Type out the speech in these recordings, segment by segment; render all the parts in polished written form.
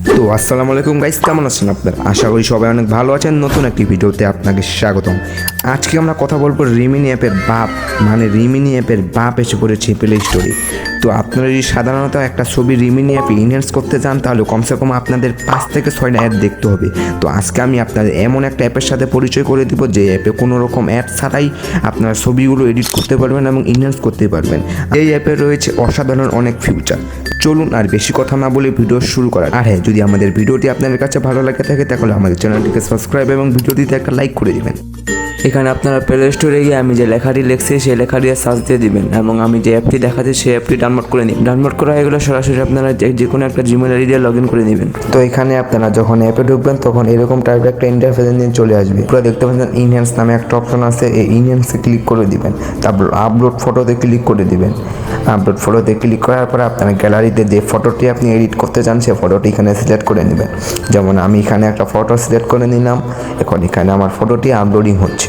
তো আসসালামু আলাইকুম গাইস, কেমন আছেন আপনারা? আশা করি সবাই অনেক ভালো আছেন। নতুন একটি ভিডিওতে আপনাকে স্বাগতম। আজকে আমরা কথা বলবো রিমিনি অ্যাপের বাপ, মানে রিমিনি অ্যাপের বাপ এসে পড়েছে প্লে স্টোরে। তো আপনারা যদি সাধারণত একটা ছবি রিমিনি অ্যাপে ইনহ্যান্স করতে চান তাহলে কমসে কম আপনাদের 5 থেকে 6টা অ্যাড দেখতে হবে। তো আজকে আমি আপনাদের এমন একটা অ্যাপের সাথে পরিচয় করে দিব যে অ্যাপে কোনো রকম অ্যাড ছাড়াই আপনারা ছবিগুলো এডিট করতে পারবেন এবং ইনহ্যান্স করতে পারবেন। এই অ্যাপে রয়েছে অসাধারণ অনেক ফিউচার। চলুন আর বেশি কথা না বলে ভিডিও শুরু করা। আর হ্যাঁ, যদি আমাদের ভিডিওটি আপনাদের কাছে ভালো লাগে থাকে তাহলে আমাদের চ্যানেলটিকে সাবস্ক্রাইব এবং ভিডিওটিতে একটা লাইক করে দিবেন। এখানে আপনারা প্লে স্টোরে গিয়ে আমি যে লেখাটি লিখছি সেই লেখাটি সার্চ দিয়ে দিবেন এবং আমি যে অ্যাপটি দেখাচ্ছি সেই অ্যাপটি ডাউনলোড করে নিন। ডাউনলোড করা হয়ে গেলে সরাসরি আপনারা যে কোনো একটা জিমেল আইডি দিয়ে লগ ইন করে নেবেন। তো এখানে আপনারা যখন অ্যাপে ঢুকবেন তখন এরকম টাইপের একটা ইন্টারফেস নিয়ে চলে আসবে। পুরো দেখতে পাচ্ছেন ইনহ্যান্স নামে একটা অপশন আছে, এই ইনহ্যান্সে ক্লিক করে দিবেন। তারপর আপলোড ফটোতে ক্লিক করে দিবেন। আপলোড ফটোতে ক্লিক করার পরে আপনার গ্যালারিতে যে ফটোটি আপনি এডিট করতে চান সেই ফটোটি এখানে সিলেক্ট করে নেবেন। যেমন আমি এখানে একটা ফটো সিলেক্ট করে নিলাম। এখন এখানে আমার ফটোটি আপলোডিং হচ্ছে।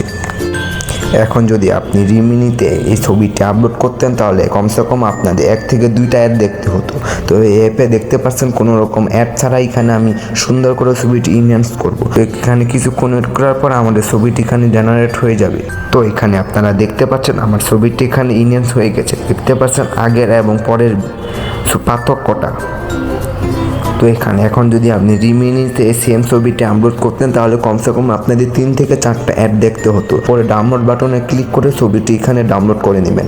এখন যদি আপনি রিমিনিতে এই ছবিটি আপলোড করতেন তাহলে কমসে কম আপনাদের 1 থেকে 2টা অ্যাড দেখতে হতো। তো এই অ্যাপে দেখতে পাচ্ছেন কোনো রকম অ্যাড ছাড়া এখানে আমি সুন্দর করে ছবিটি ইনহ্যান্স করবো। তো এখানে কিছুক্ষণ ওয়েট করার পর আমাদের ছবিটি এখানে জেনারেট হয়ে যাবে। তো এখানে আপনারা দেখতে পাচ্ছেন আমার ছবিটি এখানে ইনহ্যান্স হয়ে গেছে। দেখতে পাচ্ছেন আগের এবং পরের পার্থক্যটা। তো এখানে এখন যদি আপনি রিমিনিতে সেম ছবিটি আপলোড করতেন তাহলে কমসে কম আপনাদের 3 থেকে 4টা অ্যাড দেখতে হতো। পরে ডাউনলোড বাটনে ক্লিক করে ছবিটি এখানে ডাউনলোড করে নেবেন।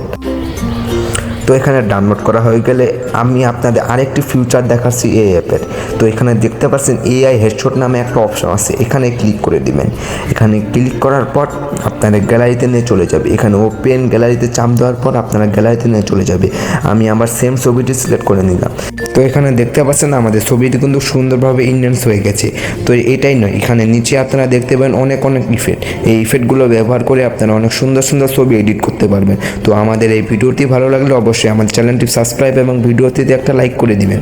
তো এখানে ডাউনলোড করা হয়ে গেলে আমি আপনাদের আরেকটি ফিউচার দেখাচ্ছি এই অ্যাপের। তো এখানে দেখতে পাচ্ছেন এআই হেডশট নামে একটা অপশন আছে, এখানে ক্লিক করে দিবেন। এখানে ক্লিক করার পর আপনাদের গ্যালারিতে নিয়ে চলে যাবে। এখানে ওপেন গ্যালারিতে চাপ দেওয়ার পর আপনারা গ্যালারিতে নিয়ে চলে যাবে। আমি আমার সেম ছবিটি সিলেক্ট করে নিলাম। তো এখানে দেখতে পাচ্ছেন আমাদের ছবিটি কিন্তু সুন্দরভাবে ইনহ্যান্স হয়ে গেছে। তো এটাই নয়, এখানে নিচে আপনারা দেখতে পাবেন অনেক ইফেক্ট। এই ইফেক্টগুলো ব্যবহার করে আপনারা অনেক সুন্দর সুন্দর ছবি এডিট করতে পারবেন। তো আমাদের এই ভিডিওটি ভালো লাগলে অবশ্যই আমাদের চ্যানেলটি সাবস্ক্রাইব এবং ভিডিওটিতে একটা লাইক করে দিবেন।